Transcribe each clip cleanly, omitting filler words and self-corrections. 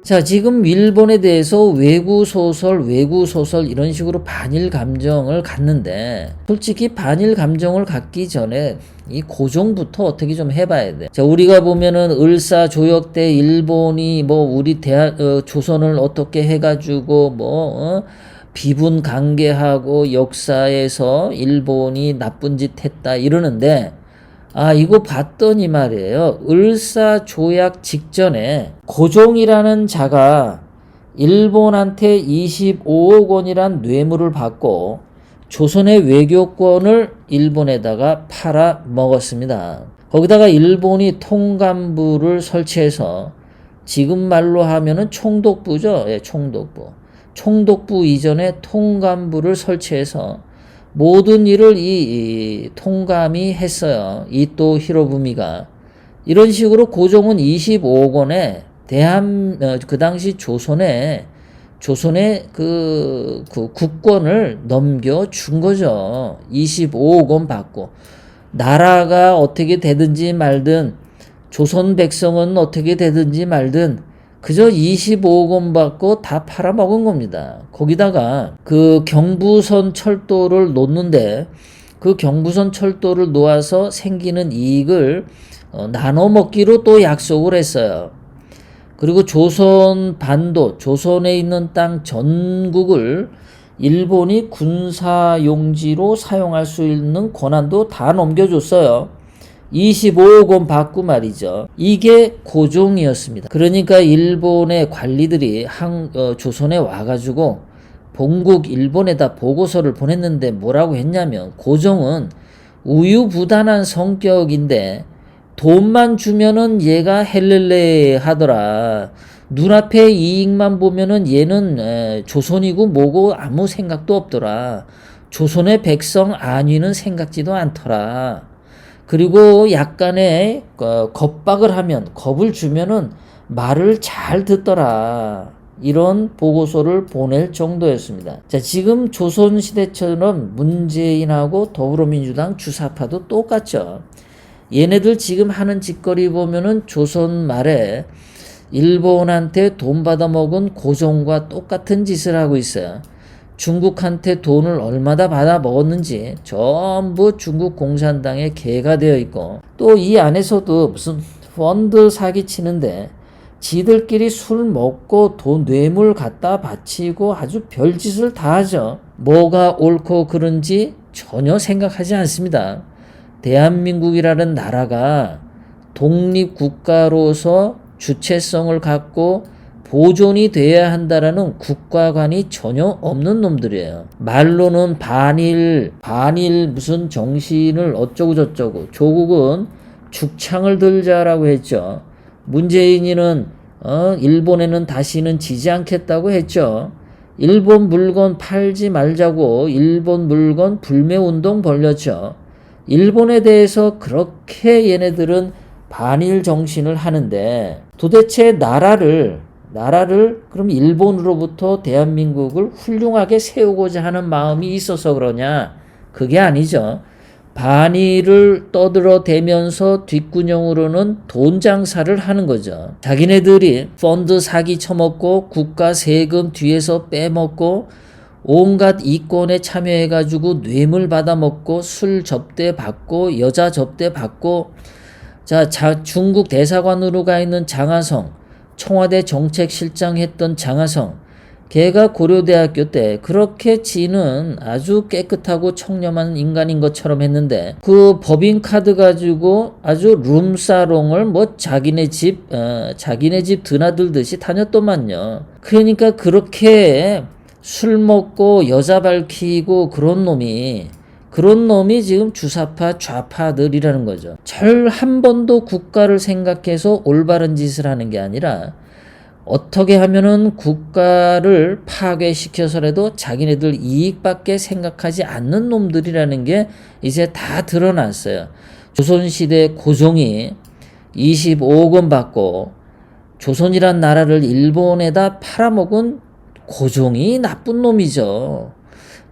자, 지금 일본에 대해서 외구소설 이런 식으로 반일 감정을 갖는데, 솔직히 반일 감정을 갖기 전에 이 고종부터 어떻게 좀 해봐야 돼. 자, 우리가 보면은 을사조약 때 일본이 우리 조선을 어떻게 해가지고 비분 강개하고 역사에서 일본이 나쁜 짓 했다 이러는데, 이거 봤더니 말이에요. 을사조약 직전에 고종이라는 자가 일본한테 25억 원이란 뇌물을 받고 조선의 외교권을 일본에다가 팔아 먹었습니다. 거기다가 일본이 통감부를 설치해서 지금 말로 하면은 총독부죠. 예, 총독부. 총독부 이전에 통감부를 설치해서 모든 일을 이 통감이 했어요. 이토 히로부미가. 이런 식으로 고종은 25억 원에 그 당시 조선의 그 국권을 넘겨준 거죠. 25억 원 받고. 나라가 어떻게 되든지 말든, 조선 백성은 어떻게 되든지 말든, 그저 25억 원 받고 다 팔아먹은 겁니다. 거기다가 그 경부선 철도를 놓는데, 그 경부선 철도를 놓아서 생기는 이익을 나눠 먹기로 또 약속을 했어요. 그리고 조선 반도, 조선에 있는 땅 전국을 일본이 군사용지로 사용할 수 있는 권한도 다 넘겨줬어요. 25억 원 받고 말이죠. 이게 고종이었습니다. 그러니까 일본의 관리들이 조선에 와가지고 본국 일본에다 보고서를 보냈는데 뭐라고 했냐면, 고종은 우유부단한 성격인데 돈만 주면은 얘가 헬렐레 하더라. 눈앞에 이익만 보면은 얘는 조선이고 뭐고 아무 생각도 없더라. 조선의 백성 안위는 생각지도 않더라. 그리고 약간의 겁박을 하면, 겁을 주면은 말을 잘 듣더라. 이런 보고서를 보낼 정도였습니다. 자, 지금 조선시대처럼 문재인하고 더불어민주당 주사파도 똑같죠. 얘네들 지금 하는 짓거리 보면은 조선 말에 일본한테 돈 받아먹은 고종과 똑같은 짓을 하고 있어요. 중국한테 돈을 얼마나 받아 먹었는지 전부 중국 공산당의 개가 되어 있고, 또 이 안에서도 무슨 펀드 사기치는데 지들끼리 술 먹고 돈 뇌물 갖다 바치고 아주 별짓을 다 하죠. 뭐가 옳고 그른지 전혀 생각하지 않습니다. 대한민국이라는 나라가 독립국가로서 주체성을 갖고 보존이 돼야 한다라는 국가관이 전혀 없는 놈들이에요. 말로는 반일 무슨 정신을 어쩌고 저쩌고, 조국은 죽창을 들자라고 했죠. 문재인이는 일본에는 다시는 지지 않겠다고 했죠. 일본 물건 팔지 말자고 일본 물건 불매운동 벌렸죠. 일본에 대해서 그렇게 얘네들은 반일 정신을 하는데, 도대체 나라를 그럼 일본으로부터 대한민국을 훌륭하게 세우고자 하는 마음이 있어서 그러냐? 그게 아니죠. 반일을 떠들어대면서 뒷구녕으로는 돈 장사를 하는 거죠. 자기네들이 펀드 사기 쳐먹고 국가 세금 뒤에서 빼먹고 온갖 이권에 참여해가지고 뇌물 받아먹고 술 접대 받고 여자 접대 받고, 자, 중국 대사관으로 가 있는 장하성, 청와대 정책실장 했던 장하성, 걔가 고려대학교 때 그렇게 지는 아주 깨끗하고 청렴한 인간인 것처럼 했는데, 그 법인카드 가지고 아주 룸사롱을 자기네 집 드나들듯이 다녔더만요. 그러니까 그렇게 술 먹고 여자 밝히고 그런 놈이 지금 주사파 좌파들이라는 거죠. 한 번도 국가를 생각해서 올바른 짓을 하는 게 아니라 어떻게 하면은 국가를 파괴시켜서라도 자기네들 이익밖에 생각하지 않는 놈들이라는 게 이제 다 드러났어요. 조선시대 고종이 25억 원 받고 조선이란 나라를 일본에다 팔아먹은 고종이 나쁜 놈이죠.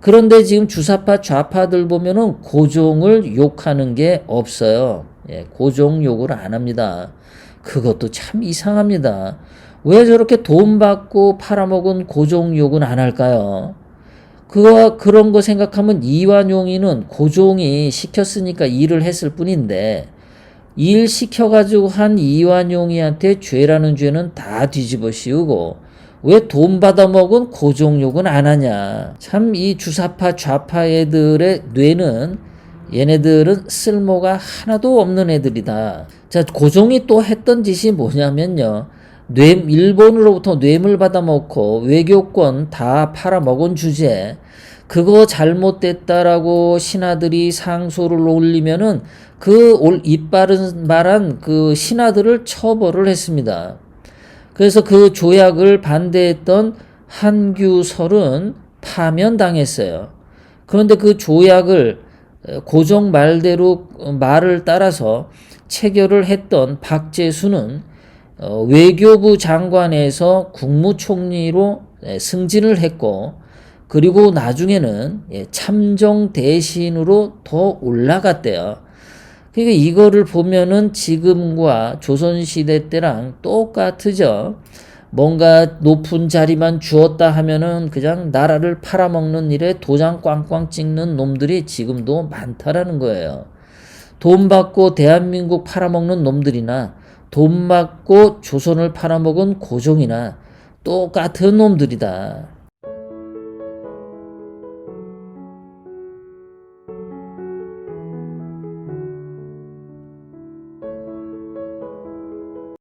그런데 지금 주사파 좌파들 보면은 고종을 욕하는 게 없어요. 예, 고종 욕을 안 합니다. 그것도 참 이상합니다. 왜 저렇게 돈 받고 팔아먹은 고종 욕은 안 할까요? 그런 거 생각하면 이완용이는 고종이 시켰으니까 일을 했을 뿐인데, 일 시켜가지고 한 이완용이한테 죄라는 죄는 다 뒤집어 씌우고, 왜 돈 받아먹은 고종욕은 안 하냐. 참 이 주사파 좌파 애들의 뇌는, 얘네들은 쓸모가 하나도 없는 애들이다. 자, 고종이 또 했던 짓이 뭐냐면요. 일본으로부터 뇌물 받아먹고 외교권 다 팔아먹은 주제에 그거 잘못됐다라고 신하들이 상소를 올리면은 이빠른 말한 그 신하들을 처벌을 했습니다. 그래서 그 조약을 반대했던 한규설은 파면당했어요. 그런데 그 조약을 고종 말대로 말을 따라서 체결을 했던 박재수는 외교부 장관에서 국무총리로 승진을 했고, 그리고 나중에는 참정 대신으로 더 올라갔대요. 그러니까 이거를 보면은 지금과 조선시대 때랑 똑같으죠. 뭔가 높은 자리만 주었다 하면은 그냥 나라를 팔아먹는 일에 도장 꽝꽝 찍는 놈들이 지금도 많다라는 거예요. 돈 받고 대한민국 팔아먹는 놈들이나 돈 받고 조선을 팔아먹은 고종이나 똑같은 놈들이다.